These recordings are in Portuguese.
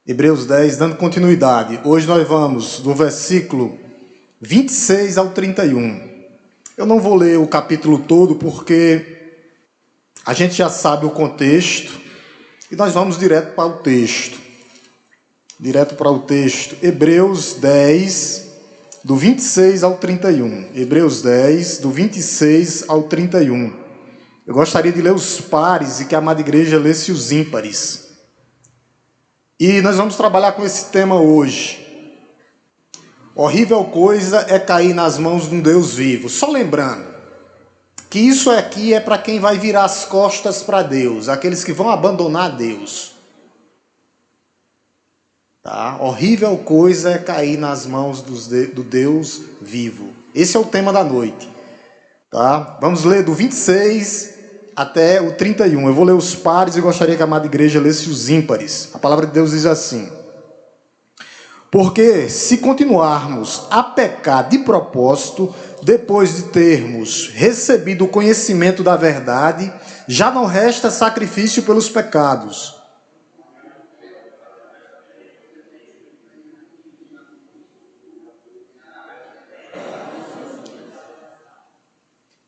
Hebreus 10, dando continuidade. Hoje nós vamos do versículo 26 ao 31. Eu não vou ler o capítulo todo porque a gente já sabe o contexto e nós vamos direto para o texto. Hebreus 10, do 26 ao 31. Hebreus 10, do 26 ao 31. Eu gostaria de ler os pares e que a amada igreja lesse os ímpares. E nós vamos trabalhar com esse tema hoje. Horrível coisa é cair nas mãos de um Deus vivo. Só lembrando que isso aqui é para quem vai virar as costas para Deus, aqueles que vão abandonar Deus. Tá? Horrível coisa é cair nas mãos do Deus vivo. Esse é o tema da noite. Tá? Vamos ler do 26 até o 31. Eu vou ler os pares e gostaria que a amada igreja lesse os ímpares. A palavra de Deus diz assim: porque se continuarmos a pecar de propósito, depois de termos recebido o conhecimento da verdade, já não resta sacrifício pelos pecados.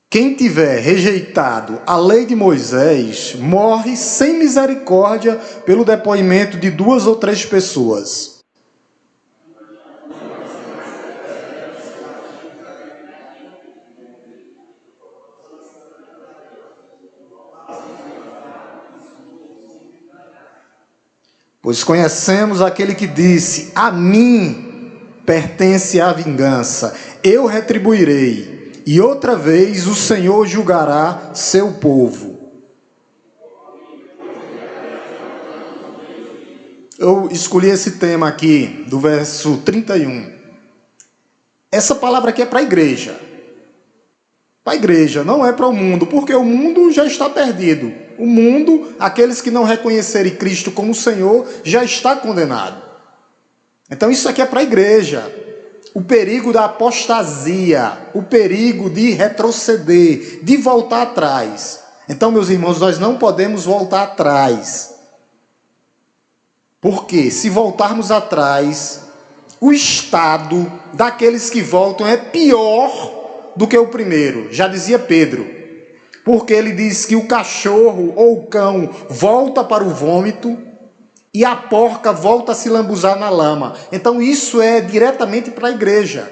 Quem tiver rejeitado a lei de Moisés, morre sem misericórdia pelo depoimento de 2 ou 3 pessoas. Pois conhecemos aquele que disse: a mim pertence a vingança, eu retribuirei. E outra vez o Senhor julgará seu povo. Eu escolhi esse tema aqui, do verso 31. Essa palavra aqui é para a igreja. Para a igreja, não é para o mundo, porque o mundo já está perdido. O mundo, aqueles que não reconhecerem Cristo como Senhor, já está condenado. Então isso aqui é para a igreja. O perigo da apostasia, o perigo de retroceder, de voltar atrás. Então, meus irmãos, nós não podemos voltar atrás. Porque se voltarmos atrás, o estado daqueles que voltam é pior do que o primeiro. Já dizia Pedro. Porque ele diz que o cachorro ou o cão volta para o vômito e a porca volta a se lambuzar na lama. Então isso é diretamente para a igreja.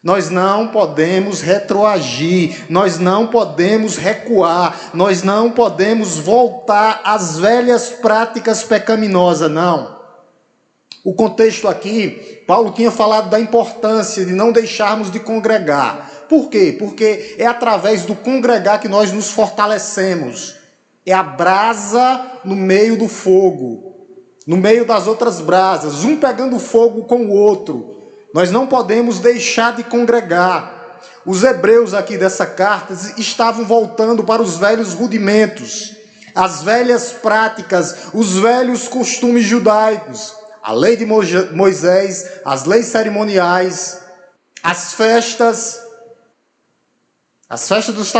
Nós não podemos retroagir, nós não podemos recuar, nós não podemos voltar às velhas práticas pecaminosas, não. O contexto aqui, Paulo tinha falado da importância de não deixarmos de congregar. Por quê? Porque é através do congregar que nós nos fortalecemos. É a brasa no meio do fogo. No meio das outras brasas, um pegando fogo com o outro. Nós não podemos deixar de congregar. Os hebreus aqui dessa carta estavam voltando para os velhos rudimentos, as velhas práticas, os velhos costumes judaicos, a lei de Moisés, as leis cerimoniais, as festas dos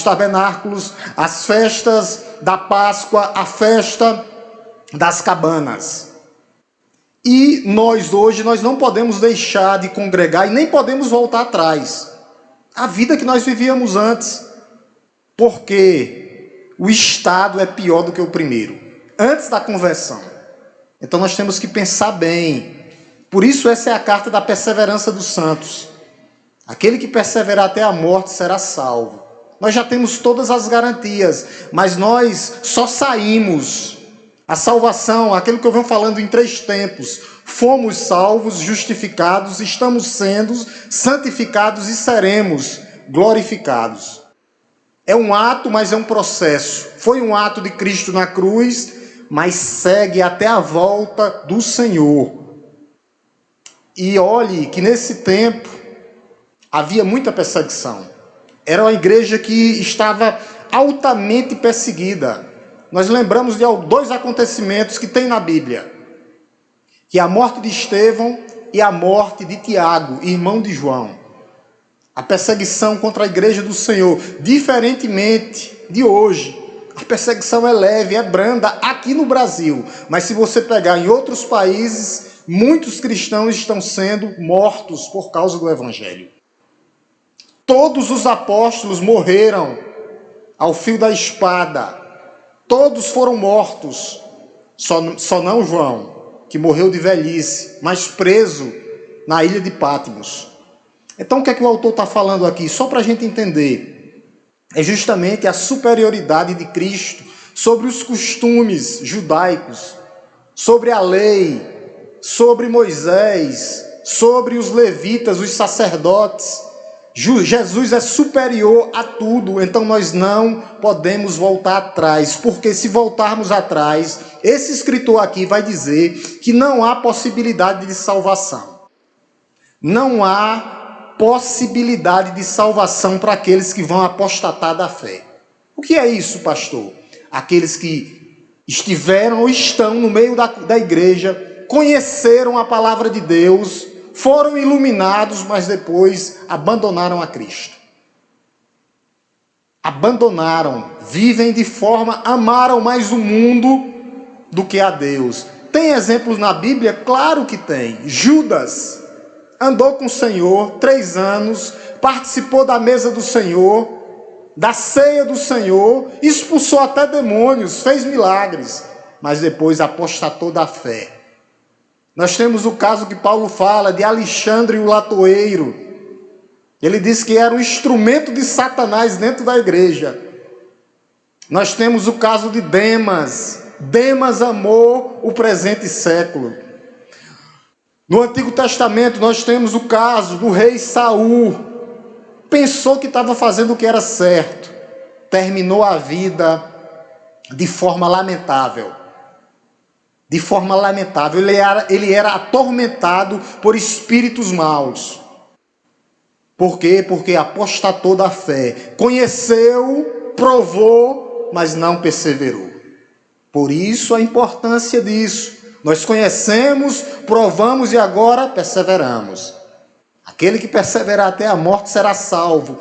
tabernáculos, as festas da Páscoa, a festa das cabanas. E nós hoje não podemos deixar de congregar e nem podemos voltar atrás. A vida que nós vivíamos antes. Porque o estado é pior do que o primeiro. Antes da conversão. Então nós temos que pensar bem. Por isso essa é a carta da perseverança dos santos. Aquele que perseverar até a morte será salvo. Nós já temos todas as garantias. Mas nós só saímos. A salvação, aquilo que eu venho falando em 3 tempos. Fomos salvos, justificados, estamos sendo santificados e seremos glorificados. É um ato, mas é um processo. Foi um ato de Cristo na cruz, mas segue até a volta do Senhor. E olhe que nesse tempo havia muita perseguição. Era uma igreja que estava altamente perseguida. Nós lembramos de 2 acontecimentos que tem na Bíblia. Que é a morte de Estevão e a morte de Tiago, irmão de João. A perseguição contra a igreja do Senhor, diferentemente de hoje. A perseguição é leve, é branda aqui no Brasil. Mas se você pegar em outros países, muitos cristãos estão sendo mortos por causa do Evangelho. Todos os apóstolos morreram ao fio da espada. Todos foram mortos. Só não João, que morreu de velhice, mas preso na ilha de Patmos. Então o que é que o autor está falando aqui? Só para a gente entender. É justamente a superioridade de Cristo sobre os costumes judaicos, sobre a lei, sobre Moisés, sobre os levitas, os sacerdotes. Jesus é superior a tudo, então nós não podemos voltar atrás, porque se voltarmos atrás, esse escritor aqui vai dizer que não há possibilidade de salvação. Não há possibilidade de salvação para aqueles que vão apostatar da fé. O que é isso, pastor? Aqueles que estiveram ou estão no meio da igreja, conheceram a palavra de Deus, foram iluminados, mas depois abandonaram a Cristo. Abandonaram, vivem de forma, amaram mais o mundo do que a Deus. Tem exemplos na Bíblia? Claro que tem. Judas andou com o Senhor 3 anos, participou da mesa do Senhor, da ceia do Senhor, expulsou até demônios, fez milagres, mas depois apostatou da fé. Nós temos o caso que Paulo fala de Alexandre o latoeiro. Ele diz que era um instrumento de Satanás dentro da igreja. Nós temos o caso de Demas. Demas amou o presente século. No Antigo Testamento nós temos o caso do rei Saul. Pensou que estava fazendo o que era certo. Terminou a vida de forma lamentável. De forma lamentável. Ele era atormentado por espíritos maus. Por quê? Porque apostatou da fé. Conheceu, provou, mas não perseverou. Por isso a importância disso. Nós conhecemos, provamos e agora perseveramos. Aquele que perseverar até a morte será salvo.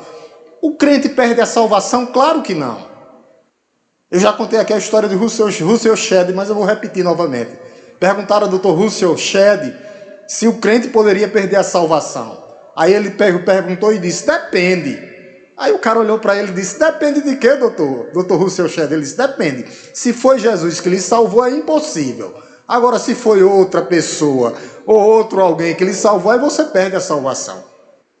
O crente perde a salvação? Claro que não. Eu já contei aqui a história de Russell Shedd, mas eu vou repetir novamente. Perguntaram ao Dr. Russell Shedd se o crente poderia perder a salvação. Aí ele perguntou e disse, depende. Aí o cara olhou para ele e disse, depende de quê, doutor? Dr. Russell Shedd, ele disse, depende. Se foi Jesus que lhe salvou, é impossível. Agora, se foi outra pessoa ou outro alguém que lhe salvou, aí você perde a salvação.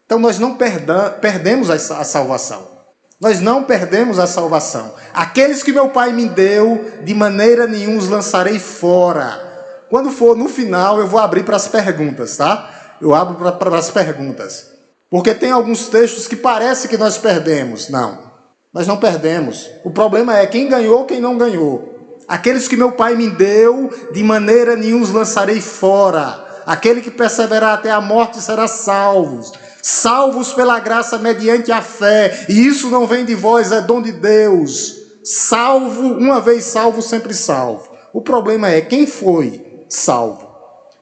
Então, nós não perdemos a salvação. Nós não perdemos a salvação. Aqueles que meu Pai me deu, de maneira nenhuma os lançarei fora. Quando for no final, eu vou abrir para as perguntas, tá? Eu abro para as perguntas. Porque tem alguns textos que parece que nós perdemos. Não, nós não perdemos. O problema é quem ganhou, quem não ganhou. Aqueles que meu Pai me deu, de maneira nenhuma os lançarei fora. Aquele que perseverar até a morte será salvo. Salvos pela graça mediante a fé. E isso não vem de vós, é dom de Deus. Salvo, uma vez salvo, sempre salvo. O problema é quem foi salvo.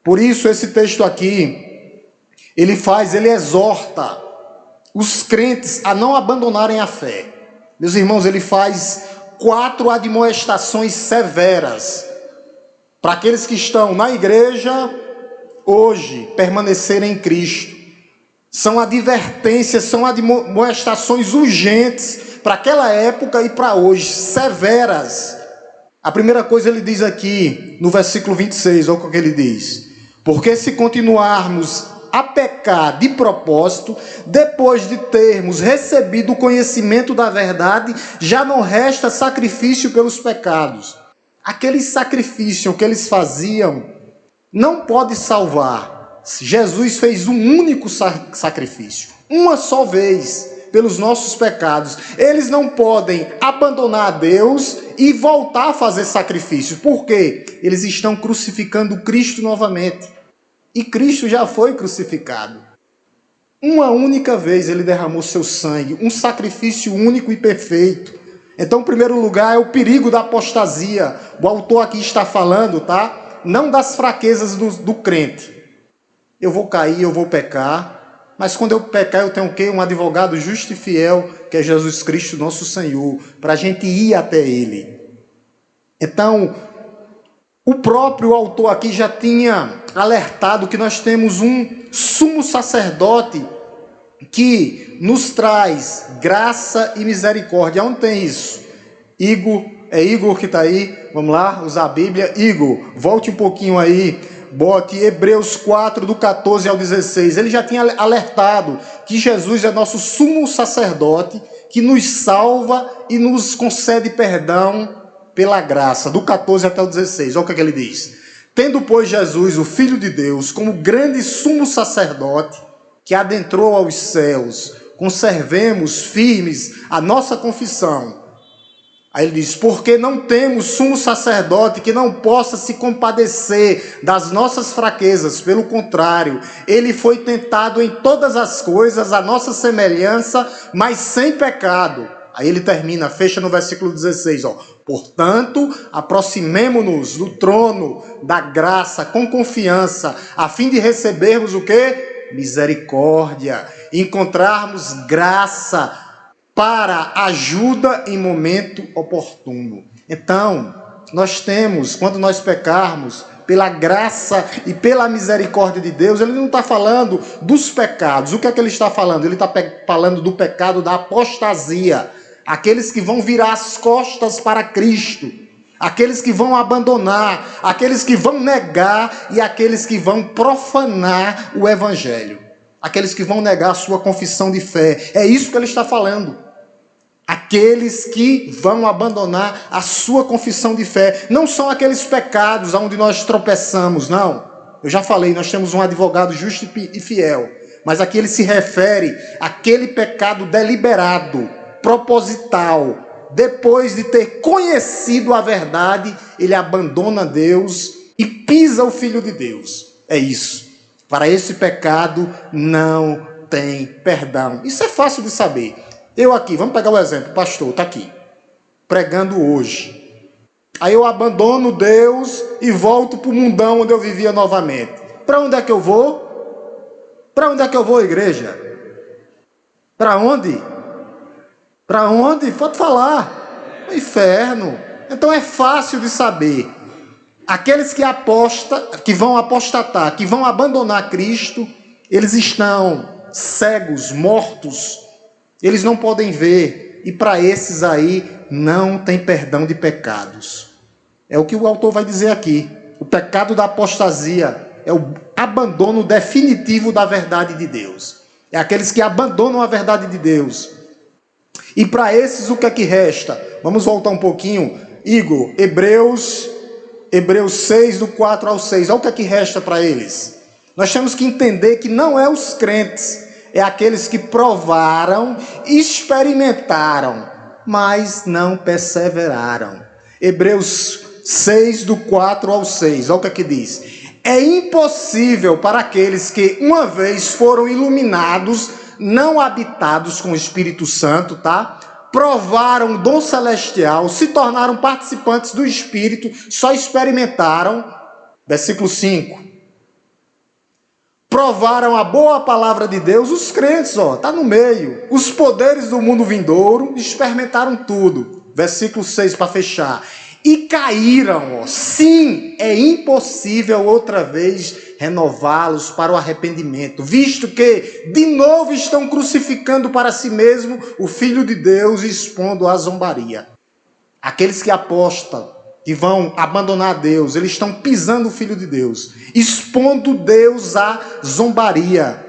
Por isso esse texto aqui, ele exorta os crentes a não abandonarem a fé. Meus irmãos, ele faz 4 admoestações severas para aqueles que estão na igreja hoje, permanecerem em Cristo. São advertências, são admoestações urgentes para aquela época e para hoje, severas. A primeira coisa ele diz aqui, no versículo 26, olha o que ele diz. Porque se continuarmos a pecar de propósito, depois de termos recebido o conhecimento da verdade, já não resta sacrifício pelos pecados. Aquele sacrifício que eles faziam não pode salvar. Jesus fez um único sacrifício, uma só vez, pelos nossos pecados. Eles não podem abandonar a Deus e voltar a fazer sacrifício. Por quê? Eles estão crucificando Cristo novamente. E Cristo já foi crucificado. Uma única vez ele derramou seu sangue, um sacrifício único e perfeito. Então, em primeiro lugar, é o perigo da apostasia. O autor aqui está falando, tá? Não das fraquezas do crente. Eu vou cair, eu vou pecar, Mas quando eu pecar, eu tenho o quê? Um advogado justo e fiel, que é Jesus Cristo, nosso Senhor, para a gente ir até Ele. Então, o próprio autor aqui já tinha alertado que nós temos um sumo sacerdote que nos traz graça e misericórdia. Onde tem isso? Igor, é Igor que está aí? Vamos lá, usar a Bíblia. Igor, volte um pouquinho aí, bote Hebreus 4, do 14 ao 16. Ele já tinha alertado que Jesus é nosso sumo sacerdote, que nos salva e nos concede perdão pela graça, do 14 até o 16. Olha o que ele diz. Tendo, pois, Jesus, o Filho de Deus, como grande sumo sacerdote, que adentrou aos céus, conservemos firmes a nossa confissão. Aí ele diz, porque não temos sumo sacerdote que não possa se compadecer das nossas fraquezas, pelo contrário, ele foi tentado em todas as coisas, a nossa semelhança, mas sem pecado. Aí ele termina, fecha no versículo 16, ó. Portanto, aproximemo-nos do trono da graça com confiança, a fim de recebermos o quê? Misericórdia, encontrarmos graça para ajuda em momento oportuno. Então, nós temos, quando nós pecarmos, pela graça e pela misericórdia de Deus, ele não está falando dos pecados. O que é que ele está falando? Ele está falando do pecado da apostasia. Aqueles que vão virar as costas para Cristo, aqueles que vão abandonar, aqueles que vão negar e aqueles que vão profanar o Evangelho, aqueles que vão negar a sua confissão de fé. É isso que ele está falando. Aqueles que vão abandonar a sua confissão de fé. Não são aqueles pecados onde nós tropeçamos, não. Eu já falei, nós temos um advogado justo e fiel, mas aqui ele se refere àquele pecado deliberado, proposital. Depois de ter conhecido a verdade, ele abandona Deus e pisa o Filho de Deus. É isso. Para esse pecado não tem perdão. Isso é fácil de saber. Eu aqui, vamos pegar o exemplo, o pastor está aqui, pregando hoje. Aí eu abandono Deus e volto para o mundão onde eu vivia novamente. Para onde é que eu vou? Para onde é que eu vou, igreja? Para onde? Para onde? Pode falar. O inferno. Então é fácil de saber. Aqueles que vão apostatar, que vão abandonar Cristo, eles estão cegos, mortos. Eles não podem ver. E para esses aí não tem perdão de pecados. É o que o autor vai dizer aqui. O pecado da apostasia é o abandono definitivo da verdade de Deus. É aqueles que abandonam a verdade de Deus. E para esses o que é que resta? Vamos voltar um pouquinho. Igor, Hebreus 6, do 4 ao 6. Olha o que é que resta para eles. Nós temos que entender que não é os crentes, é aqueles que provaram, experimentaram, mas não perseveraram. Hebreus 6, do 4 ao 6. Olha o que é que diz. É impossível para aqueles que uma vez foram iluminados, não habitados com o Espírito Santo, tá? Provaram o dom celestial, se tornaram participantes do Espírito, só experimentaram. Versículo 5. Provaram a boa palavra de Deus, os crentes, ó, tá no meio. Os poderes do mundo vindouro, experimentaram tudo. Versículo 6 para fechar. E caíram, ó. Sim, é impossível outra vez renová-los para o arrependimento, visto que de novo estão crucificando para si mesmo o Filho de Deus e expondo à zombaria. Aqueles que apostam, que vão abandonar Deus, eles estão pisando o Filho de Deus, expondo Deus à zombaria.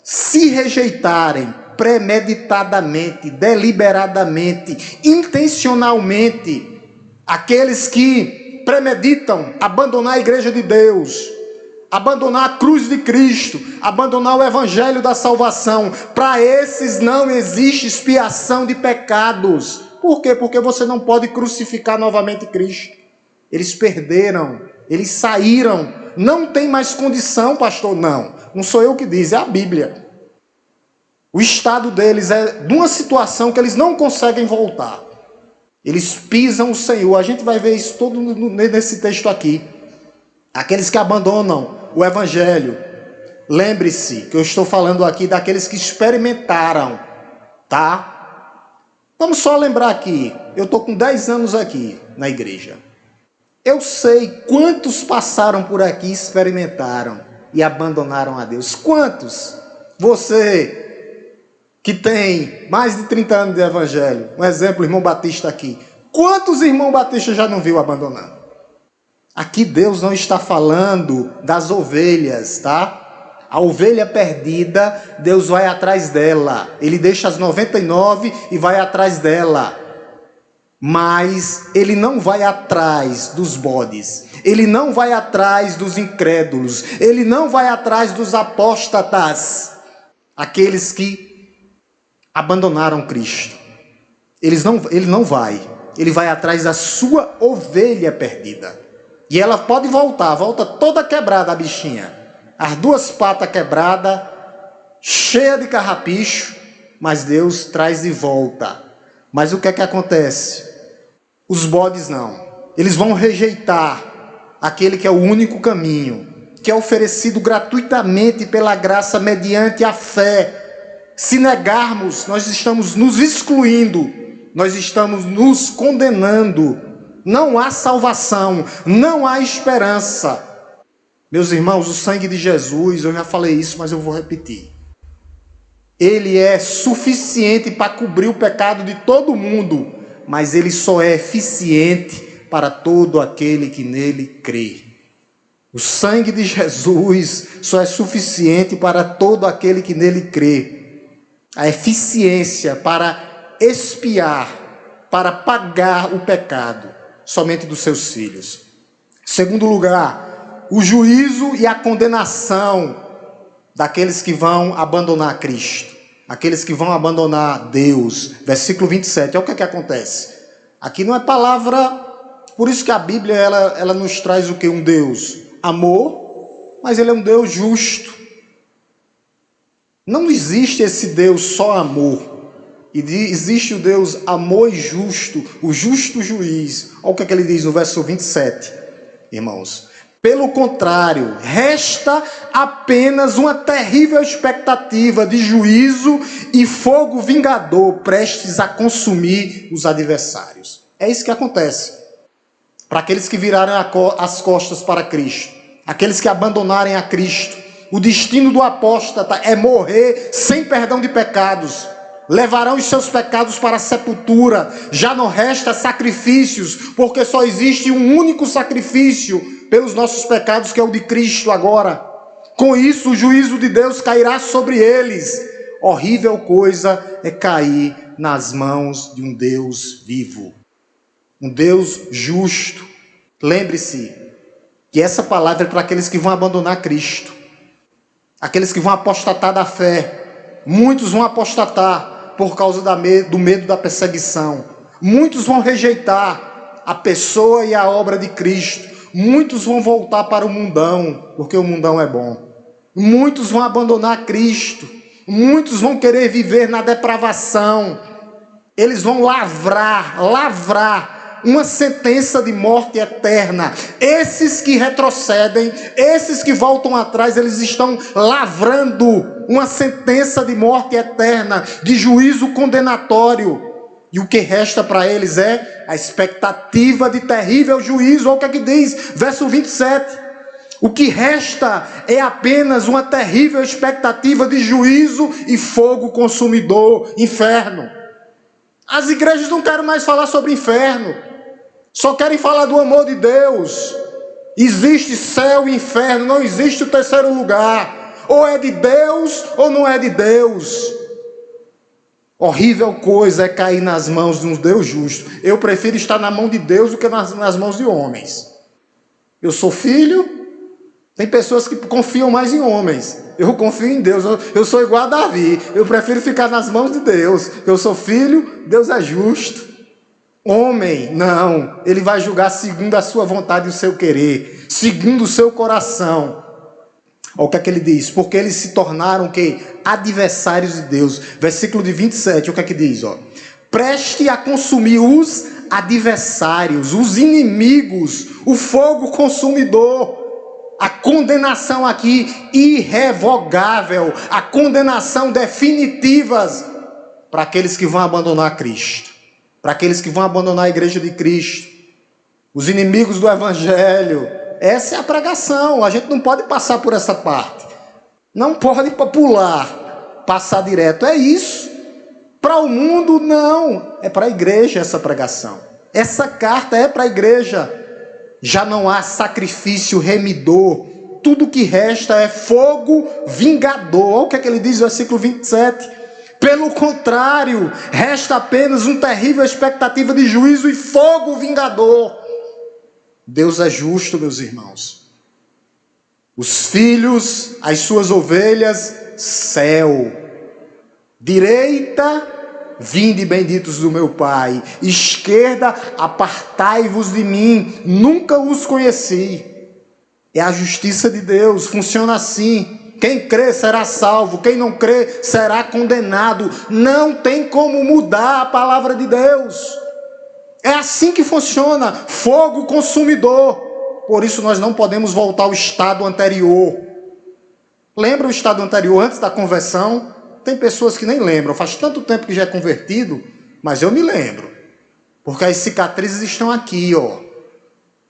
Se rejeitarem premeditadamente, deliberadamente, intencionalmente, aqueles que premeditam abandonar a igreja de Deus, abandonar a cruz de Cristo, abandonar o evangelho da salvação, para esses não existe expiação de pecados. Por quê? Porque você não pode crucificar novamente Cristo. Eles perderam, eles saíram, não tem mais condição, pastor. Não sou eu que diz, é a Bíblia. O estado deles é de uma situação que eles não conseguem voltar. Eles pisam o Senhor. A gente vai ver isso todo nesse texto aqui. Aqueles que abandonam o evangelho, Lembre-se que eu estou falando aqui daqueles que experimentaram, tá? Vamos só lembrar aqui, eu estou com 10 anos aqui na igreja. Eu sei quantos passaram por aqui, experimentaram e abandonaram a Deus. Quantos? Você que tem mais de 30 anos de evangelho, um exemplo, o irmão Batista aqui. Quantos irmãos Batista já não viu abandonando? Aqui Deus não está falando das ovelhas, tá? A ovelha perdida, Deus vai atrás dela. Ele deixa as 99 e vai atrás dela. Mas ele não vai atrás dos bodes. Ele não vai atrás dos incrédulos. Ele não vai atrás dos apóstatas. Aqueles que abandonaram Cristo. Ele não vai. Ele vai atrás da sua ovelha perdida. E ela pode voltar, volta toda quebrada a bichinha. As duas patas quebradas, cheia de carrapicho, mas Deus traz de volta. Mas o que é que acontece? Os bodes não. Eles vão rejeitar aquele que é o único caminho, que é oferecido gratuitamente pela graça mediante a fé. Se negarmos, nós estamos nos excluindo, nós estamos nos condenando. Não há salvação, não há esperança. Meus irmãos, o sangue de Jesus, eu já falei isso, mas eu vou repetir. Ele é suficiente para cobrir o pecado de todo mundo, mas ele só é eficiente para todo aquele que nele crê. O sangue de Jesus só é suficiente para todo aquele que nele crê. A eficiência para expiar, para pagar o pecado, somente dos seus filhos. Segundo lugar, o juízo e a condenação daqueles que vão abandonar Cristo, aqueles que vão abandonar Deus. Versículo 27, olha o que acontece. Aqui não é palavra, por isso que a Bíblia ela nos traz o que? Um Deus amor, mas ele é um Deus justo. Não existe esse Deus só amor. E existe o Deus amor e justo, o justo juiz. Olha o que ele diz no verso 27, irmãos. Pelo contrário, resta apenas uma terrível expectativa de juízo e fogo vingador prestes a consumir os adversários. É isso que acontece. Para aqueles que virarem as costas para Cristo, aqueles que abandonarem a Cristo, o destino do apóstata é morrer sem perdão de pecados. Levarão os seus pecados para a sepultura. Já não resta sacrifícios, porque só existe um único sacrifício pelos nossos pecados, que é o de Cristo agora. Com isso, o juízo de Deus cairá sobre eles. Horrível coisa é cair nas mãos de um Deus vivo, um Deus justo. Lembre-se que essa palavra é para aqueles que vão abandonar Cristo, aqueles que vão apostatar da fé. Muitos vão apostatar por causa do medo da perseguição. Muitos vão rejeitar a pessoa e a obra de Cristo. Muitos vão voltar para o mundão, porque o mundão é bom. Muitos vão abandonar Cristo. Muitos vão querer viver na depravação. Eles vão lavrar uma sentença de morte eterna. Esses que retrocedem, esses que voltam atrás, eles estão lavrando uma sentença de morte eterna, de juízo condenatório. E o que resta para eles é a expectativa de terrível juízo. Olha o que diz, verso 27. O que resta é apenas uma terrível expectativa de juízo e fogo consumidor, inferno. As igrejas não querem mais falar sobre inferno, só querem falar do amor de Deus. Existe céu e inferno, não existe o terceiro lugar. Ou é de Deus ou não é de Deus. Horrível coisa é cair nas mãos de um Deus justo. Eu prefiro estar na mão de Deus do que nas mãos de homens. Eu sou filho. Tem pessoas que confiam mais em homens. Eu confio em Deus. Eu sou igual a Davi. Eu prefiro ficar nas mãos de Deus. Eu sou filho, Deus é justo. Homem, não. Ele vai julgar segundo a sua vontade e o seu querer. Segundo o seu coração. Olha o que é que ele diz. Porque eles se tornaram o quê? Adversários de Deus. Versículo de 27. Olha o que é que diz. Preste a consumir os adversários, os inimigos, o fogo consumidor. A condenação aqui irrevogável, a condenação definitiva para aqueles que vão abandonar Cristo, para aqueles que vão abandonar a igreja de Cristo, os inimigos do Evangelho. Essa é a pregação, a gente não pode passar por essa parte, não pode pular, passar direto, é isso. Para o mundo não, é para a igreja essa pregação, essa carta é para a igreja. Já não há sacrifício remidor, tudo que resta é fogo vingador. Olha o que é que ele diz no versículo 27. Pelo contrário, resta apenas uma terrível expectativa de juízo e fogo vingador. Deus é justo, meus irmãos. Os filhos, as suas ovelhas, céu. Direita, vinde benditos do meu Pai. Esquerda, apartai-vos de mim, nunca os conheci. É a justiça de Deus, funciona assim. Quem crê será salvo, quem não crê será condenado. Não tem como mudar a palavra de Deus. É assim que funciona, fogo consumidor. Por isso nós não podemos voltar ao estado anterior. Lembra o estado anterior antes da conversão? Tem pessoas que nem lembram, faz tanto tempo que já é convertido, mas eu me lembro. Porque as cicatrizes estão aqui, ó.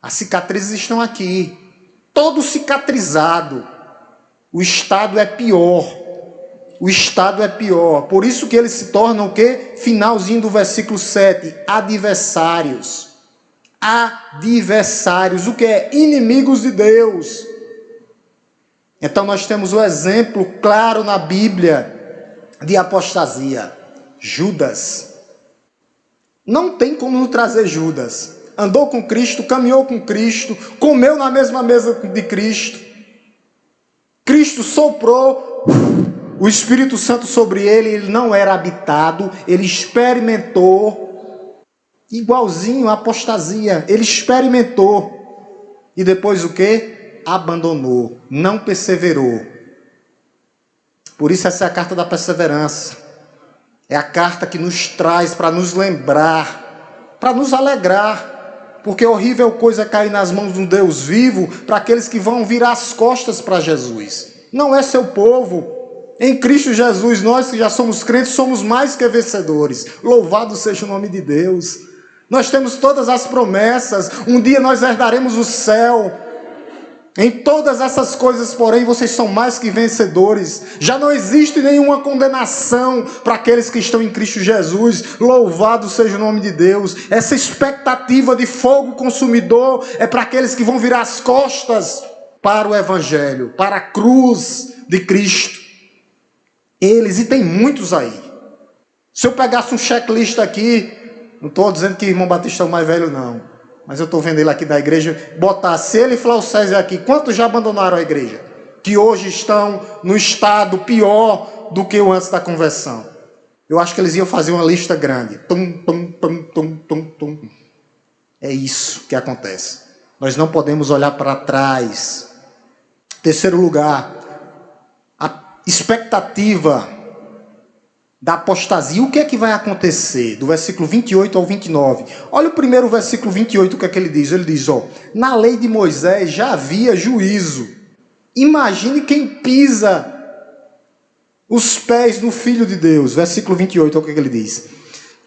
As cicatrizes estão aqui. Todo cicatrizado. O estado é pior. O estado é pior. Por isso que eles se tornam o quê? Finalzinho do versículo 7. Adversários. Adversários. O que é? Inimigos de Deus. Então nós temos o exemplo claro na Bíblia de apostasia. Judas. Não tem como não trazer Judas. Andou com Cristo, caminhou com Cristo, comeu na mesma mesa de Cristo. Cristo soprou o Espírito Santo sobre ele, ele não era habitado, ele experimentou, igualzinho a apostasia, ele experimentou. E depois o quê? Abandonou, não perseverou. Por isso essa é a carta da perseverança. É a carta que nos traz para nos lembrar, para nos alegrar. Porque horrível coisa é cair nas mãos de um Deus vivo para aqueles que vão virar as costas para Jesus. Não é seu povo. Em Cristo Jesus, nós que já somos crentes, somos mais que vencedores. Louvado seja o nome de Deus. Nós temos todas as promessas. Um dia nós herdaremos o céu. Em todas essas coisas, porém, vocês são mais que vencedores. Já não existe nenhuma condenação para aqueles que estão em Cristo Jesus. Louvado seja o nome de Deus. Essa expectativa de fogo consumidor é para aqueles que vão virar as costas para o Evangelho, para a cruz de Cristo. Eles, e tem muitos aí. Se eu pegasse um checklist aqui, não estou dizendo que o irmão Batista é o mais velho, não. Mas eu estou vendo ele aqui da igreja, botasse ele e Flávio César aqui, quantos já abandonaram a igreja? Que hoje estão no estado pior do que o antes da conversão. Eu acho que eles iam fazer uma lista grande. Tum, tum, tum, tum, tum, tum. É isso que acontece. Nós não podemos olhar para trás. Terceiro lugar, a expectativa da apostasia. O que é que vai acontecer? Do versículo 28 ao 29. Olha o primeiro versículo 28, o que é que ele diz? Ele diz, ó, na lei de Moisés já havia juízo. Imagine quem pisa os pés no Filho de Deus. Versículo 28, olha o que é que ele diz.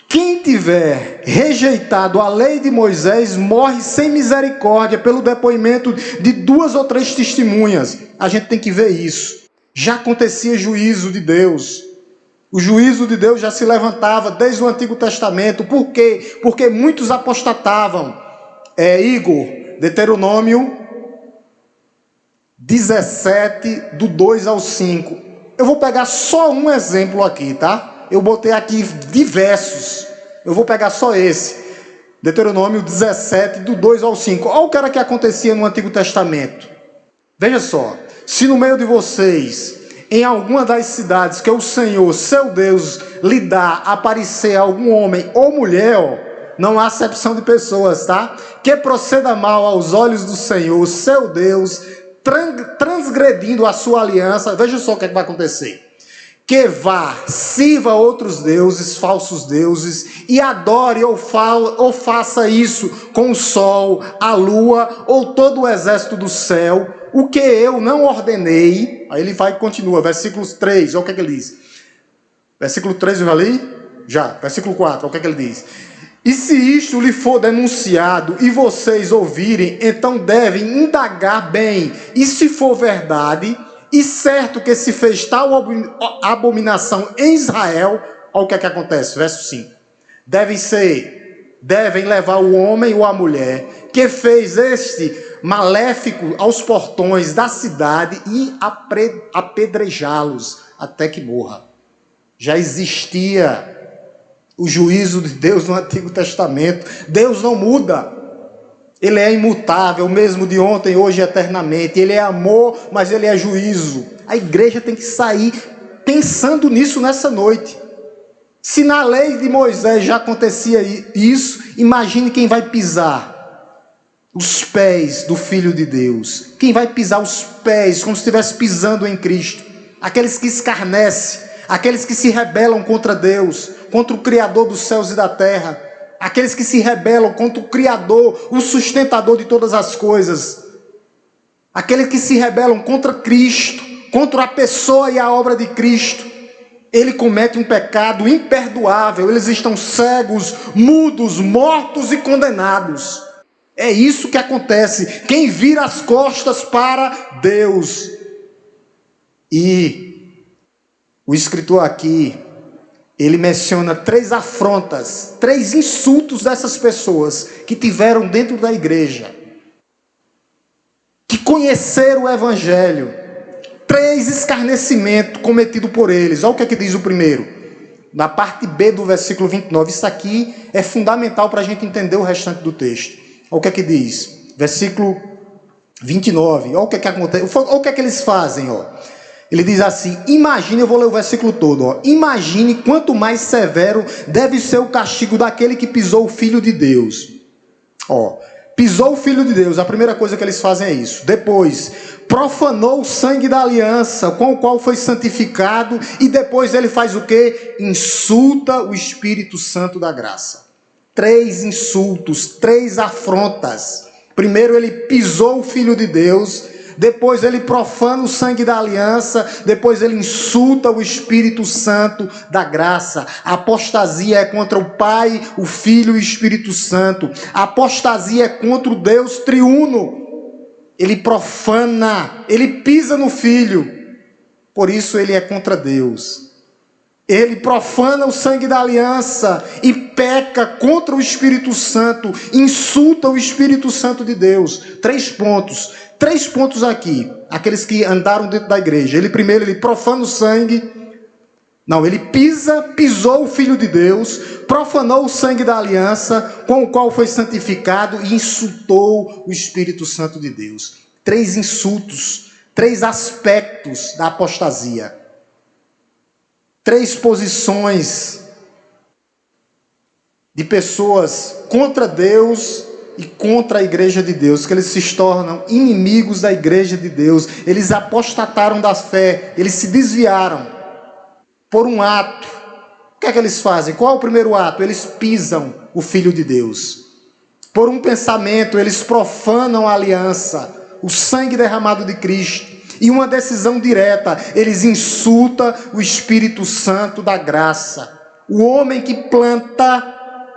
Quem tiver rejeitado a lei de Moisés morre sem misericórdia pelo depoimento de 2 ou 3 testemunhas. A gente tem que ver isso. Já acontecia juízo de Deus. O juízo de Deus já se levantava desde o Antigo Testamento. Por quê? Porque muitos apostatavam. Igor, Deuteronômio 17, do 2 ao 5. Eu vou pegar só um exemplo aqui, tá? Eu botei aqui diversos. Eu vou pegar só esse. Deuteronômio 17, do 2 ao 5. Olha o que era que acontecia no Antigo Testamento. Veja só. Se no meio de vocês, em alguma das cidades que o Senhor, seu Deus, lhe dá, aparecer algum homem ou mulher, ó, não há acepção de pessoas, tá? Que proceda mal aos olhos do Senhor, seu Deus, transgredindo a sua aliança. Veja só o que é que vai acontecer. que vá, sirva outros deuses, falsos deuses, e adore ou faça isso com o sol, a lua ou todo o exército do céu, o que eu não ordenei. Aí ele vai e continua, versículo 3, olha o que ele diz. Versículo 3 eu já li? Já. Versículo 4, olha o que ele diz. E se isto lhe for denunciado e vocês ouvirem, então devem indagar bem, e se for verdade, e certo que se fez tal abominação em Israel, olha o que é que acontece, verso 5. Devem levar o homem ou a mulher que fez este maléfico aos portões da cidade e apedrejá-los até que morra. Já existia o juízo de Deus no Antigo Testamento. Deus não muda. Ele é imutável, mesmo de ontem, hoje e eternamente. Ele é amor, mas ele é juízo. A igreja tem que sair pensando nisso nessa noite. Se na lei de Moisés já acontecia isso, imagine quem vai pisar os pés do Filho de Deus. Quem vai pisar os pés como se estivesse pisando em Cristo. Aqueles que escarnecem, aqueles que se rebelam contra Deus, contra o Criador dos céus e da terra. Aqueles que se rebelam contra o Criador, o sustentador de todas as coisas. Aqueles que se rebelam contra Cristo, contra a pessoa e a obra de Cristo. Ele comete um pecado imperdoável. Eles estão cegos, mudos, mortos e condenados. É isso que acontece. Quem vira as costas para Deus. E o escritor aqui, ele menciona 3 afrontas, 3 insultos dessas pessoas que tiveram dentro da igreja, que conheceram o evangelho. 3 escarnecimentos cometidos por eles. Olha o que é que diz o primeiro, na parte B do versículo 29. Isso aqui é fundamental para a gente entender o restante do texto. Olha o que é que diz, versículo 29. Olha o que é que acontece, olha o que é que eles fazem, ó. Ele diz assim, imagine, eu vou ler o versículo todo, ó. Imagine quanto mais severo deve ser o castigo daquele que pisou o Filho de Deus. Ó, pisou o Filho de Deus, a primeira coisa que eles fazem é isso. Depois, profanou o sangue da aliança, com o qual foi santificado, e depois ele faz o quê? Insulta o Espírito Santo da graça. 3 insultos, 3 afrontas. Primeiro ele pisou o Filho de Deus, depois ele profana o sangue da aliança, depois ele insulta o Espírito Santo da graça. A apostasia é contra o Pai, o Filho e o Espírito Santo. A apostasia é contra o Deus triuno. Ele profana, ele pisa no Filho, por isso ele é contra Deus. Ele profana o sangue da aliança e peca contra o Espírito Santo, insulta o Espírito Santo de Deus. 3 pontos. 3 pontos aqui, aqueles que andaram dentro da igreja. Ele profana o sangue. Não, ele pisou o Filho de Deus, profanou o sangue da aliança, com o qual foi santificado, e insultou o Espírito Santo de Deus. 3 insultos, 3 aspectos da apostasia. 3 posições de pessoas contra Deus e contra a igreja de Deus, que eles se tornam inimigos da igreja de Deus. Eles apostataram da fé, eles se desviaram por um ato. O que é que eles fazem? Qual é o primeiro ato? Eles pisam o Filho de Deus. Por um pensamento, eles profanam a aliança, o sangue derramado de Cristo. E uma decisão direta, eles insultam o Espírito Santo da graça. O homem que planta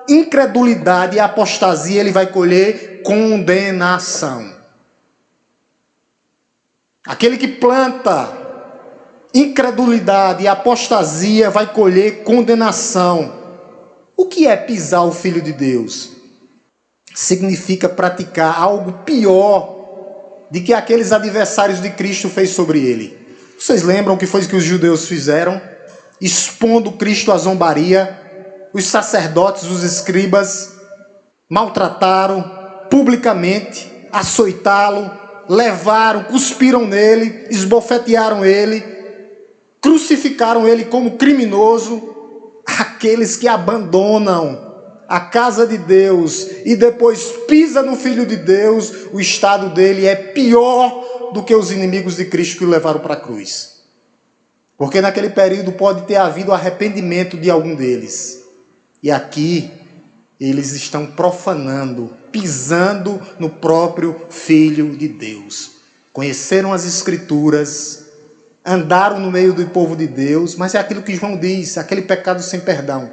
incredulidade e apostasia, ele vai colher condenação. Aquele que planta incredulidade e apostasia vai colher condenação. O que é pisar o Filho de Deus? Significa praticar algo pior de que aqueles adversários de Cristo fez sobre ele. Vocês lembram o que foi que os judeus fizeram? Expondo Cristo à zombaria. Os sacerdotes, os escribas, maltrataram publicamente, açoitaram, levaram, cuspiram nele, esbofetearam ele, crucificaram ele como criminoso. Aqueles que abandonam a casa de Deus e depois pisa no Filho de Deus, o estado dele é pior do que os inimigos de Cristo que o levaram para a cruz. Porque naquele período pode ter havido arrependimento de algum deles. E aqui eles estão profanando, pisando no próprio Filho de Deus. Conheceram as Escrituras, andaram no meio do povo de Deus, mas é aquilo que João diz, aquele pecado sem perdão.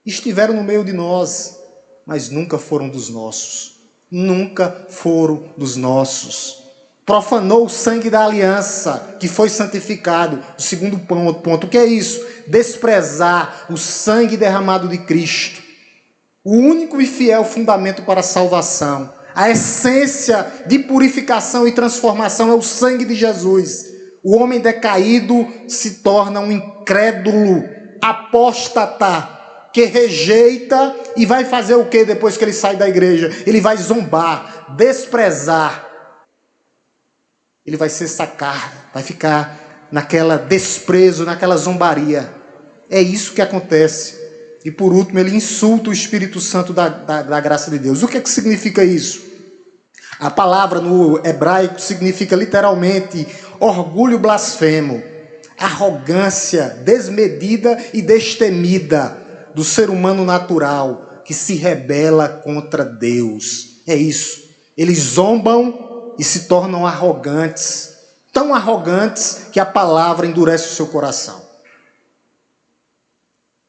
Estiveram no meio de nós, mas nunca foram dos nossos. Nunca foram dos nossos. Profanou o sangue da aliança, que foi santificado. O segundo ponto, o que é isso? Desprezar o sangue derramado de Cristo. O único e fiel fundamento para a salvação. A essência de purificação e transformação é o sangue de Jesus. O homem decaído se torna um incrédulo, apóstata, que rejeita e vai fazer o que depois que ele sai da igreja? Ele vai zombar, desprezar. Ele vai se sacar, vai ficar naquela desprezo, naquela zombaria. É isso que acontece. E por último, ele insulta o Espírito Santo da graça de Deus. O que é que significa isso? A palavra no hebraico significa literalmente orgulho blasfemo, arrogância desmedida e destemida do ser humano natural que se rebela contra Deus. É isso. Eles zombam e se tornam arrogantes, tão arrogantes que a palavra endurece o seu coração.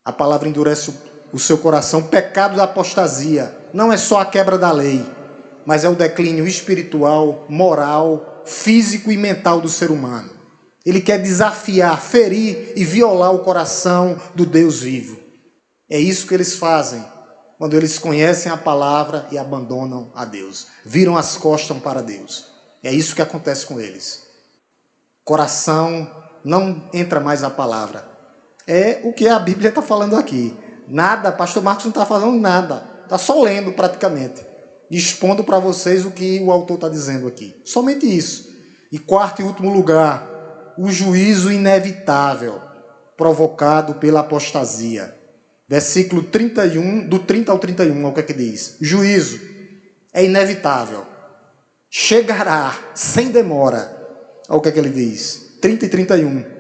A palavra endurece o seu coração. O pecado da apostasia não é só a quebra da lei, mas é o declínio espiritual, moral, físico e mental do ser humano. Ele quer desafiar, ferir e violar o coração do Deus vivo. É isso que eles fazem quando eles conhecem a palavra e abandonam a Deus. Viram as costas para Deus. É isso que acontece com eles. Coração não entra mais a palavra. É o que a Bíblia está falando aqui. Nada, pastor Marcos não está falando nada. Está só lendo praticamente. Expondo para vocês o que o autor está dizendo aqui. Somente isso. E quarto e último lugar, o juízo inevitável provocado pela apostasia. Versículo 31, do 30 ao 31, é o que é que diz? Juízo é inevitável. Chegará sem demora. Olha o que é que ele diz. 30 e 31.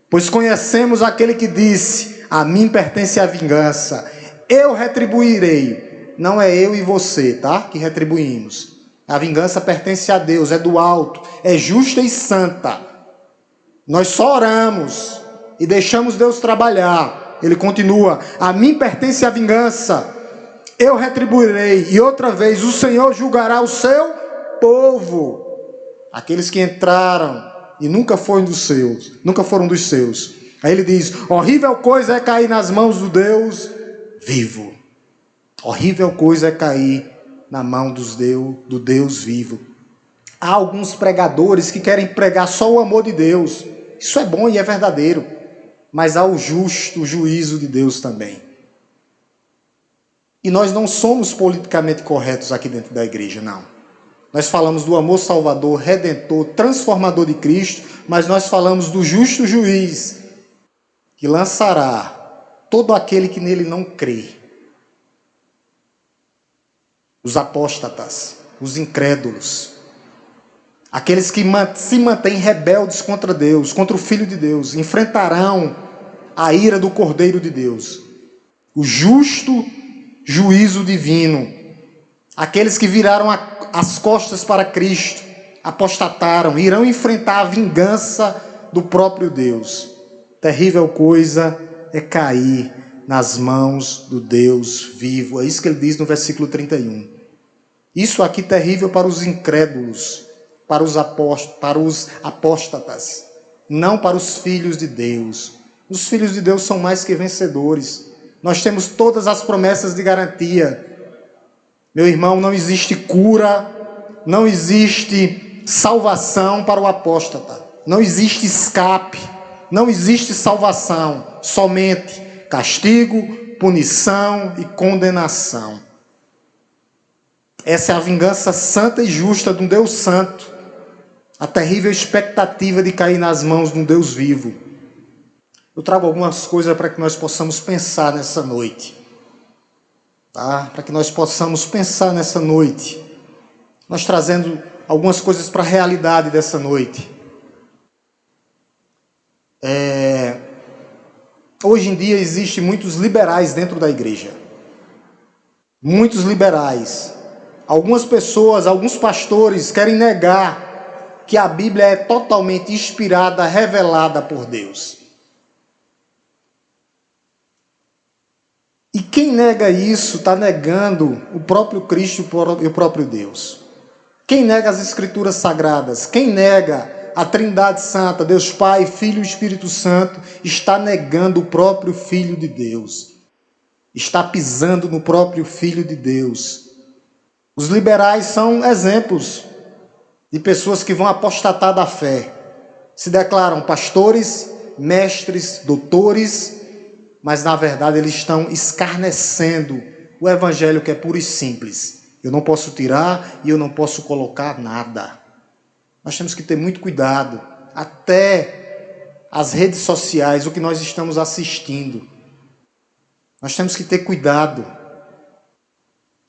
Pois conhecemos aquele que disse: a mim pertence a vingança, eu retribuirei. Não é eu e você, tá? Que retribuímos. A vingança pertence a Deus, é do alto, é justa e santa. Nós só oramos e deixamos Deus trabalhar. Ele continua: a mim pertence a vingança, eu retribuirei. E outra vez, o Senhor julgará o seu povo. Aqueles que entraram e nunca foram dos seus. Aí ele diz: horrível coisa é cair nas mãos do Deus vivo. Horrível coisa é cair na mão do Deus vivo. Há alguns pregadores que querem pregar só o amor de Deus. Isso é bom e é verdadeiro. Mas há o justo juízo de Deus também. E nós não somos politicamente corretos aqui dentro da igreja, não. Nós falamos do amor salvador, redentor, transformador de Cristo, mas nós falamos do justo juiz, que lançará todo aquele que nele não crê. Os apóstatas, os incrédulos, aqueles que se mantêm rebeldes contra Deus, contra o Filho de Deus, enfrentarão a ira do Cordeiro de Deus, o justo juízo divino. Aqueles que viraram as costas para Cristo, apostataram, irão enfrentar a vingança do próprio Deus. Terrível coisa é cair nas mãos do Deus vivo. É isso que ele diz no versículo 31. Isso aqui é terrível para os incrédulos, para os apóstatas, não para os filhos de Deus. Os filhos de Deus são mais que vencedores. Nós temos todas as promessas de garantia. Meu irmão, não existe cura, não existe salvação para o apóstata. Não existe escape, não existe salvação. Somente castigo, punição e condenação. Essa é a vingança santa e justa de um Deus santo. A terrível expectativa de cair nas mãos de um Deus vivo. Eu trago algumas coisas para que nós possamos pensar nessa noite. Tá? Para que nós possamos pensar nessa noite. Nós trazendo algumas coisas para a realidade dessa noite. Hoje em dia existem muitos liberais dentro da igreja. Muitos liberais. Algumas pessoas, alguns pastores querem negar que a Bíblia é totalmente inspirada, revelada por Deus. E quem nega isso está negando o próprio Cristo e o próprio Deus. Quem nega as Escrituras Sagradas, quem nega a Trindade Santa, Deus Pai, Filho e Espírito Santo, está negando o próprio Filho de Deus. Está pisando no próprio Filho de Deus. Os liberais são exemplos de pessoas que vão apostatar da fé. Se declaram pastores, mestres, doutores, mas na verdade eles estão escarnecendo o evangelho que é puro e simples. Eu não posso tirar e eu não posso colocar nada. Nós temos que ter muito cuidado, até as redes sociais, o que nós estamos assistindo. Nós temos que ter cuidado.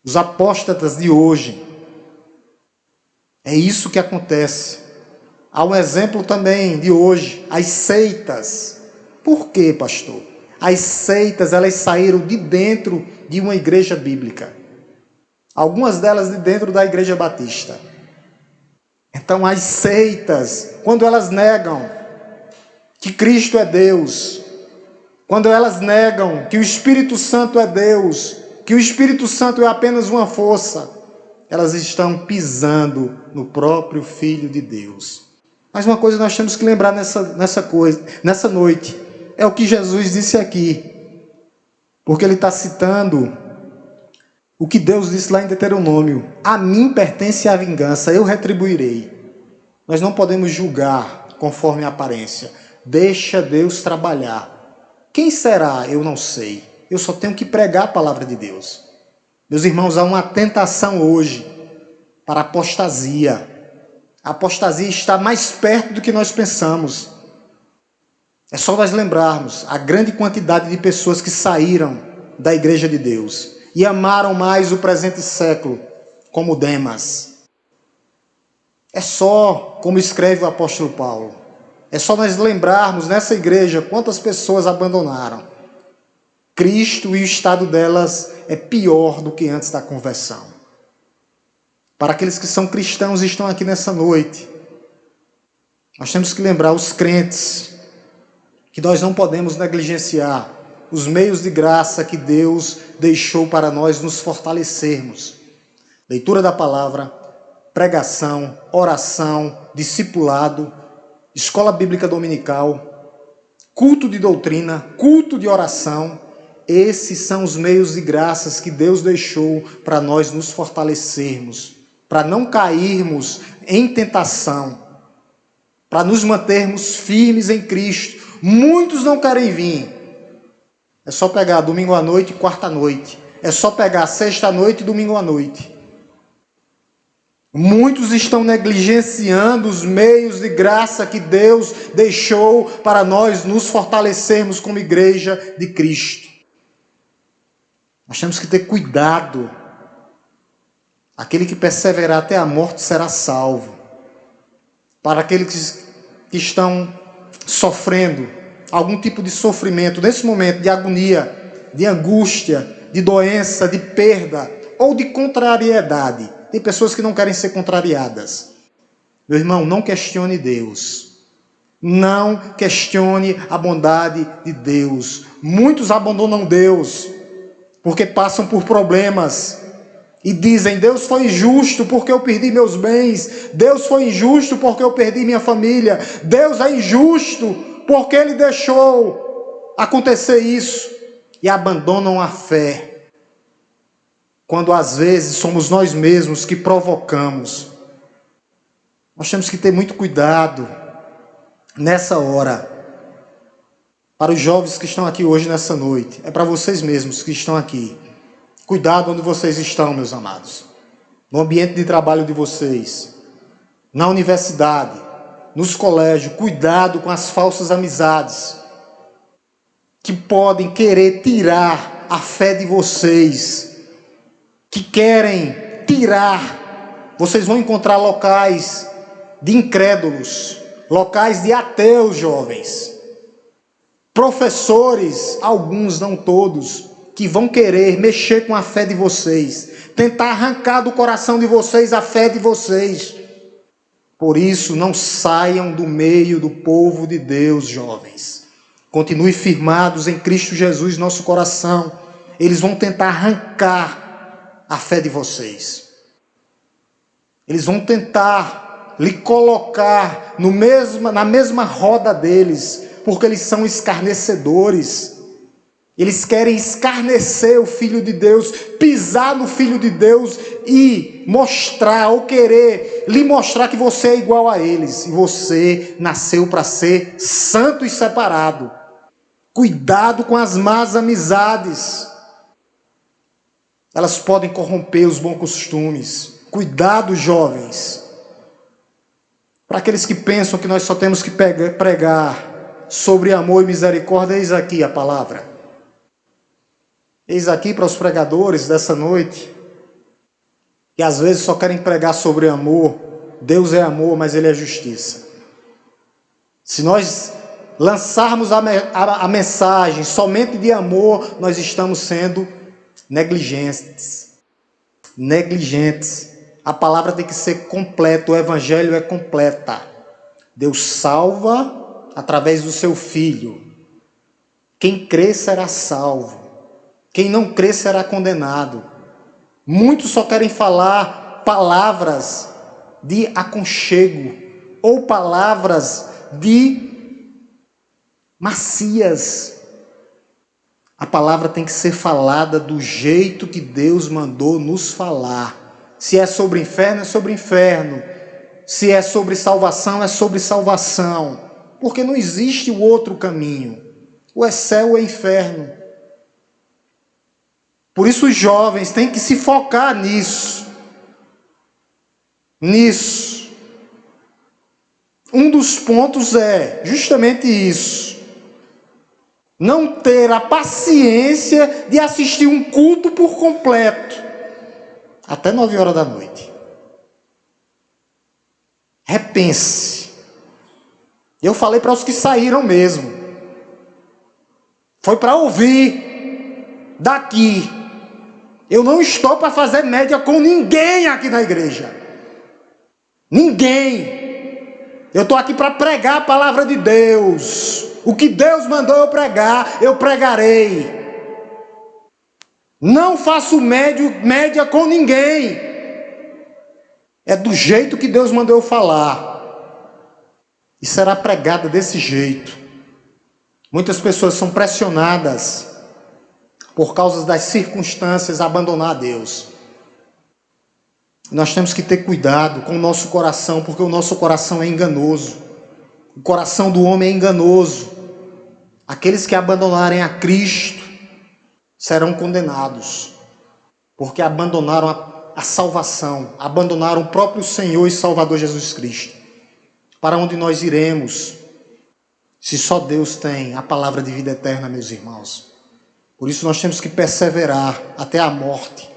Os apóstatas de hoje, é isso que acontece. Há um exemplo também de hoje, as seitas. Por quê, pastor? As seitas, elas saíram de dentro de uma igreja bíblica. Algumas delas de dentro da igreja batista. Então as seitas, quando elas negam que Cristo é Deus, quando elas negam que o Espírito Santo é Deus, que o Espírito Santo é apenas uma força, elas estão pisando no próprio Filho de Deus. Mas uma coisa nós temos que lembrar nessa noite, é o que Jesus disse aqui, porque ele está citando o que Deus disse lá em Deuteronômio: a mim pertence a vingança, eu retribuirei. Nós não podemos julgar conforme a aparência. Deixa Deus trabalhar. Quem será? Eu não sei. Eu só tenho que pregar a palavra de Deus. Meus irmãos, há uma tentação hoje para a apostasia. A apostasia está mais perto do que nós pensamos. É só nós lembrarmos a grande quantidade de pessoas que saíram da igreja de Deus e amaram mais o presente século, como Demas. É só, como escreve o apóstolo Paulo, é só nós lembrarmos nessa igreja quantas pessoas abandonaram. Cristo e o estado delas é pior do que antes da conversão. Para aqueles que são cristãos e estão aqui nessa noite, nós temos que lembrar os crentes que nós não podemos negligenciar os meios de graça que Deus deixou para nós nos fortalecermos. Leitura da palavra, pregação, oração, discipulado, escola bíblica dominical, culto de doutrina, culto de oração. Esses são os meios de graças que Deus deixou para nós nos fortalecermos, para não cairmos em tentação, para nos mantermos firmes em Cristo. Muitos não querem vir. É só pegar domingo à noite e quarta à noite. É só pegar sexta à noite e domingo à noite. Muitos estão negligenciando os meios de graça que Deus deixou para nós nos fortalecermos como igreja de Cristo. Nós temos que ter cuidado. Aquele que perseverar até a morte será salvo. Para aqueles que estão sofrendo algum tipo de sofrimento, nesse momento de agonia, de angústia, de doença, de perda ou de contrariedade. Tem pessoas que não querem ser contrariadas. Meu irmão, não questione Deus. Não questione a bondade de Deus. Muitos abandonam Deus porque passam por problemas e dizem: Deus foi injusto porque eu perdi meus bens. Deus foi injusto porque eu perdi minha família. Deus é injusto porque Ele deixou acontecer isso. E abandonam a fé. Quando às vezes somos nós mesmos que provocamos. Nós temos que ter muito cuidado nessa hora. Para os jovens que estão aqui hoje nessa noite, é para vocês mesmos que estão aqui. Cuidado onde vocês estão, meus amados. No ambiente de trabalho de vocês, na universidade, nos colégios. Cuidado com as falsas amizades que podem querer tirar a fé de vocês, que querem tirar. Vocês vão encontrar locais de incrédulos, locais de ateus, jovens. professores, alguns, não todos, que vão querer mexer com a fé de vocês, tentar arrancar do coração de vocês a fé de vocês. Por isso, não saiam do meio do povo de Deus, jovens. Continue firmados em Cristo Jesus, nosso coração. Eles vão tentar arrancar a fé de vocês. Eles vão tentar lhe colocar na mesma roda deles, porque eles são escarnecedores. Eles querem escarnecer o Filho de Deus, pisar no Filho de Deus e mostrar, ou querer lhe mostrar que você é igual a eles. E você nasceu para ser santo e separado. Cuidado com as más amizades. Elas podem corromper os bons costumes. Cuidado, jovens. Para aqueles que pensam que nós só temos que pregar sobre amor e misericórdia, eis aqui a palavra. Eis aqui para os pregadores dessa noite, que às vezes só querem pregar sobre amor. Deus é amor, mas Ele é justiça. Se nós lançarmos a mensagem somente de amor, nós estamos sendo negligentes. Negligentes. A palavra tem que ser completa, o evangelho é completa. Deus salva através do seu Filho. Quem crê será salvo. Quem não crê será condenado. Muitos só querem falar palavras de aconchego ou palavras de macias. A palavra tem que ser falada do jeito que Deus mandou nos falar. Se é sobre inferno, é sobre inferno. Se é sobre salvação, é sobre salvação. Porque não existe o outro caminho. Ou é céu ou é inferno. Por isso os jovens têm que se focar nisso. Nisso. Um dos pontos é justamente isso. Não ter a paciência de assistir um culto por completo. Até 9 horas da noite. Repense. Eu falei para os que saíram mesmo. Foi para ouvir daqui. Eu não estou para fazer média com ninguém aqui na igreja. Ninguém. Eu estou aqui para pregar a palavra de Deus. O que Deus mandou eu pregar, eu pregarei. Não faço média com ninguém. É do jeito que Deus mandou eu falar. E será pregada desse jeito. Muitas pessoas são pressionadas por causa das circunstâncias, a abandonar a Deus. Nós temos que ter cuidado com o nosso coração, porque o nosso coração é enganoso. O coração do homem é enganoso. Aqueles que abandonarem a Cristo serão condenados, porque abandonaram a salvação, abandonaram o próprio Senhor e Salvador Jesus Cristo. Para onde nós iremos, se só Deus tem a palavra de vida eterna, meus irmãos? Por isso nós temos que perseverar até a morte.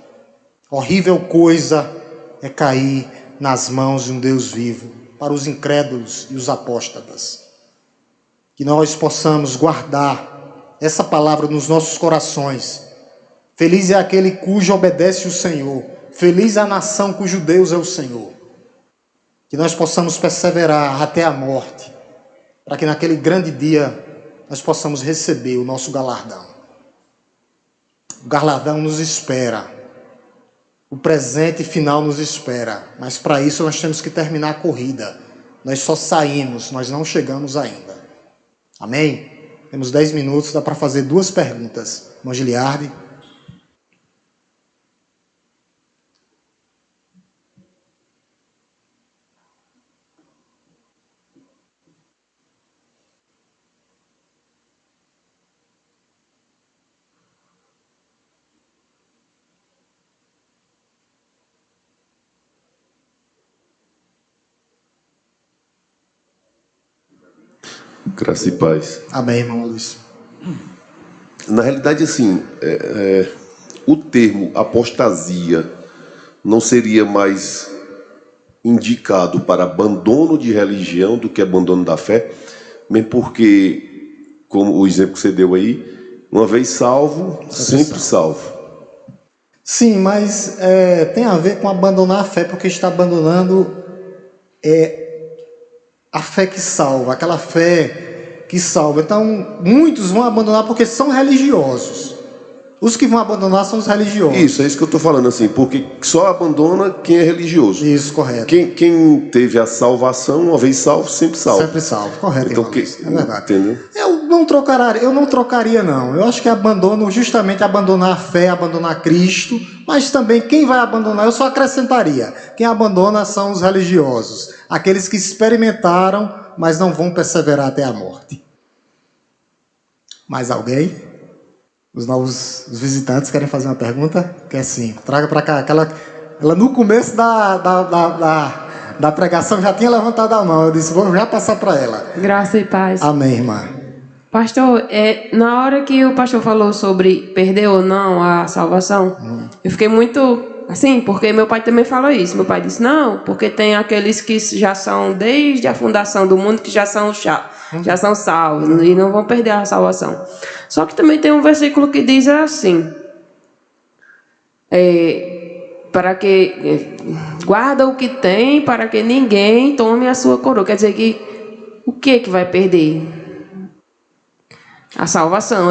Horrível coisa é cair nas mãos de um Deus vivo, para os incrédulos e os apóstatas. Que nós possamos guardar essa palavra nos nossos corações. Feliz é aquele cujo obedece o Senhor. Feliz é a nação cujo Deus é o Senhor. Que nós possamos perseverar até a morte, para que naquele grande dia nós possamos receber o nosso galardão. O galardão nos espera. O presente final nos espera. Mas para isso nós temos que terminar a corrida. Nós só saímos, nós não chegamos ainda. Amém? Temos 10 minutos, dá para fazer 2 perguntas. Irmão Giliardi. Graça e paz. Amém, irmão Luiz. Na realidade, assim, o termo apostasia não seria mais indicado para abandono de religião do que abandono da fé, mesmo porque como o exemplo que você deu aí, uma vez salvo, sempre salvo. Sim, mas tem a ver com abandonar a fé, porque está abandonando a fé que salva, aquela fé que salva. Então, muitos vão abandonar porque são religiosos. Os que vão abandonar são os religiosos. Isso, é isso que eu estou falando, assim, porque só abandona quem é religioso. Isso, correto. Quem teve a salvação, uma vez salvo, sempre salvo. Sempre salvo, correto. Então, é verdade. Entendeu? Eu não trocaria, não. Eu acho que abandono, justamente abandonar a fé, abandonar Cristo, mas também quem vai abandonar, eu só acrescentaria, quem abandona são os religiosos, aqueles que experimentaram, mas não vão perseverar até a morte. Mais alguém? Os visitantes querem fazer uma pergunta? Que é assim, traga para cá. Ela no começo da pregação já tinha levantado a mão. Eu disse, vou já passar para ela. Graça e paz. Amém, irmã. Pastor, na hora que o pastor falou sobre perder ou não a salvação, eu fiquei muito assim, porque meu pai também falou isso. Meu pai disse, não, porque tem aqueles que já são desde a fundação do mundo, que já são salvos e não vão perder a salvação. Só que também tem um versículo que diz assim, para que guarda o que tem, para que ninguém tome a sua coroa. Quer dizer que o que vai perder? A salvação,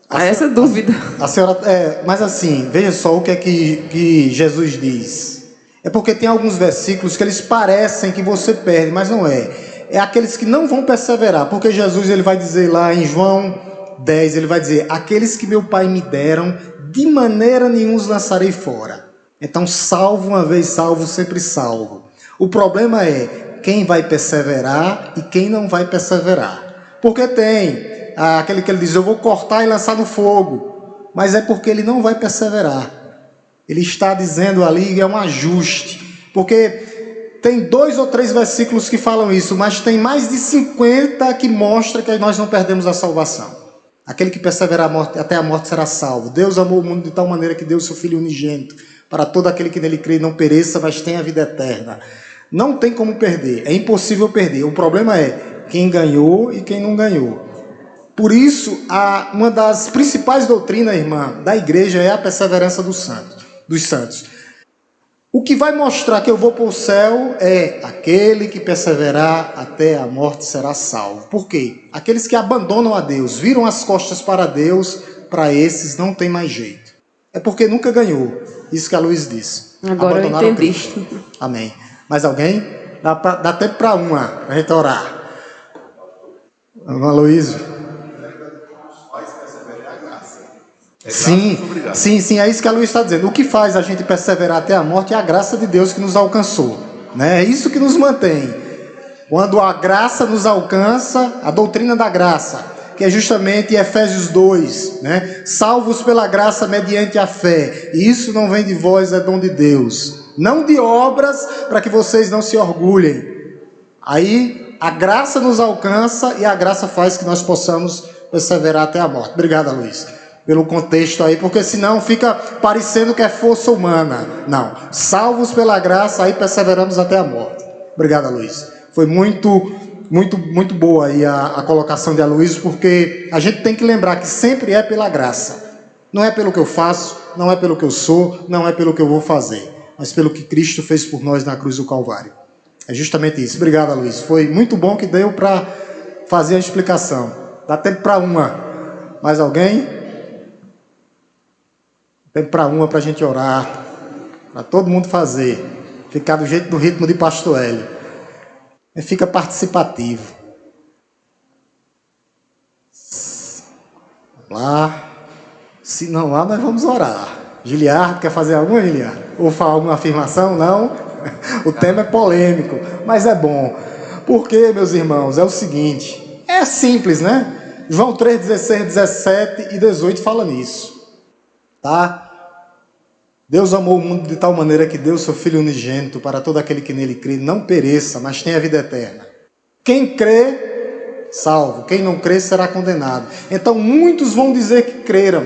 Há essa dúvida. A senhora, mas assim, veja só o que é que Jesus diz. É porque tem alguns versículos que eles parecem que você perde, mas não é. É aqueles que não vão perseverar, porque Jesus ele vai dizer lá em João 10, ele vai dizer, aqueles que meu Pai me deram, de maneira nenhuma os lançarei fora. Então, salvo uma vez salvo, sempre salvo. O problema é quem vai perseverar e quem não vai perseverar. Porque tem aquele que ele diz, eu vou cortar e lançar no fogo, mas é porque ele não vai perseverar. Ele está dizendo ali, é um ajuste, porque tem 2 ou 3 versículos que falam isso, mas tem mais de 50 que mostram que nós não perdemos a salvação. Aquele que perseverar até a morte será salvo. Deus amou o mundo de tal maneira que deu o seu Filho unigênito, para todo aquele que nele crê não pereça, mas tenha a vida eterna. Não tem como perder, é impossível perder. O problema é quem ganhou e quem não ganhou. Por isso, uma das principais doutrinas, irmã, da igreja é a perseverança dos santos. O que vai mostrar que eu vou para o céu é aquele que perseverar até a morte será salvo. Por quê? Aqueles que abandonam a Deus, viram as costas para Deus, para esses não tem mais jeito. É porque nunca ganhou. Isso que a Luiz disse. Agora eu entendi. Amém. Mais alguém? Dá tempo para a gente orar. Irmã Luísa. Sim, é isso que a Luísa está dizendo. O que faz a gente perseverar até a morte é a graça de Deus que nos alcançou, né? É isso que nos mantém. Quando a graça nos alcança, a doutrina da graça, que é justamente Efésios 2, né? Salvos pela graça mediante a fé. E isso não vem de vós, é dom de Deus. Não de obras, para que vocês não se orgulhem. Aí a graça nos alcança e a graça faz que nós possamos perseverar até a morte. Obrigado, Luiz, pelo contexto aí, porque senão fica parecendo que é força humana. Não, salvos pela graça, aí perseveramos até a morte. Obrigado, Luiz. Foi muito boa aí a colocação de Aloysio, porque a gente tem que lembrar que sempre é pela graça. Não é pelo que eu faço, não é pelo que eu sou, não é pelo que eu vou fazer, mas pelo que Cristo fez por nós na cruz do Calvário. É justamente isso. Obrigado, Aloysio. Foi muito bom que deu para fazer a explicação. Dá tempo para uma. Mais alguém? Tempo para uma, para a gente orar, para todo mundo fazer, ficar do jeito do ritmo de Pastor Hélio. E fica participativo. Lá, se não há, nós vamos orar. Giliardo, quer fazer alguma, Giliardo? Ou falar alguma afirmação? Não? O tema é polêmico, mas é bom. Porque, meus irmãos, é o seguinte, é simples, né? João 3, 16, 17 e 18 fala nisso. Tá? Deus amou o mundo de tal maneira que deu seu Filho unigênito para todo aquele que nele crê, não pereça, mas tenha a vida eterna. Quem crê, salvo. Quem não crê, será condenado. Então, muitos vão dizer que creram,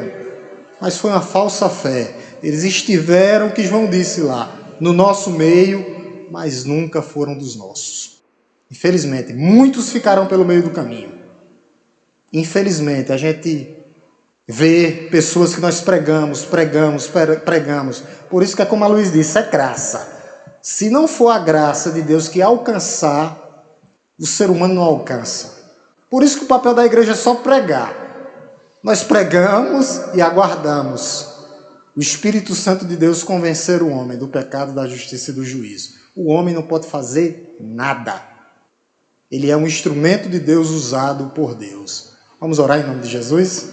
mas foi uma falsa fé. Eles estiveram, o que João disse lá, no nosso meio, mas nunca foram dos nossos. Infelizmente, muitos ficaram pelo meio do caminho. Infelizmente, a gente vê pessoas que nós pregamos. Por isso que é como a Luiz disse, é graça. Se não for a graça de Deus que alcançar, o ser humano não alcança. Por isso que o papel da igreja é só pregar. Nós pregamos e aguardamos o Espírito Santo de Deus convencer o homem do pecado, da justiça e do juízo. O homem não pode fazer nada. Ele é um instrumento de Deus usado por Deus. Vamos orar em nome de Jesus?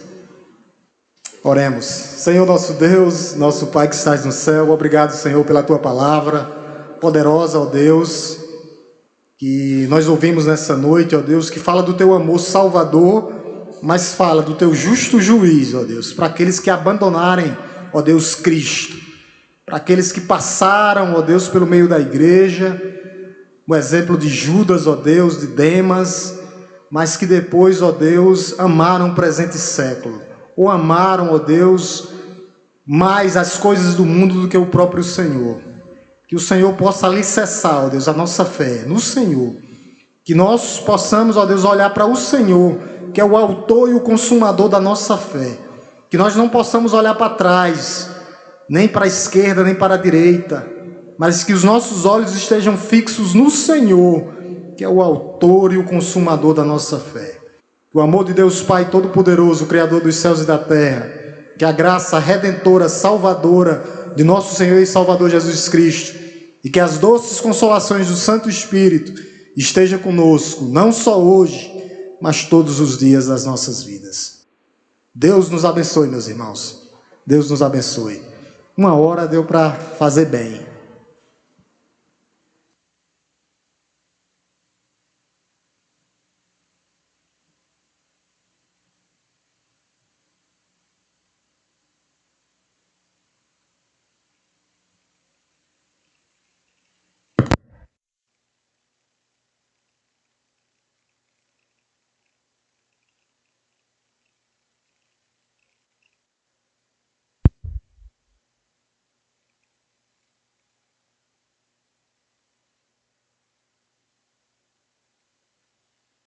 Oremos. Senhor nosso Deus, nosso Pai que estás no céu, obrigado, Senhor, pela Tua palavra poderosa, ó Deus, que nós ouvimos nessa noite, ó Deus, que fala do Teu amor salvador, mas fala do Teu justo juízo, ó Deus, para aqueles que abandonarem, ó Deus, Cristo, para aqueles que passaram, ó Deus, pelo meio da igreja, o exemplo de Judas, ó Deus, de Demas, mas que depois, ó Deus, amaram o presente século, ou amaram, ó Deus, mais as coisas do mundo do que o próprio Senhor. Que o Senhor possa alicerçar, ó Deus, a nossa fé no Senhor. Que nós possamos, ó Deus, olhar para o Senhor, que é o autor e o consumador da nossa fé. Que nós não possamos olhar para trás, nem para a esquerda, nem para a direita, mas que os nossos olhos estejam fixos no Senhor, que é o autor e o consumador da nossa fé. O amor de Deus Pai Todo-Poderoso, Criador dos céus e da terra, que a graça redentora, salvadora de nosso Senhor e Salvador Jesus Cristo, e que as doces consolações do Santo Espírito esteja conosco, não só hoje, mas todos os dias das nossas vidas. Deus nos abençoe, meus irmãos. Deus nos abençoe. Uma hora deu para fazer bem.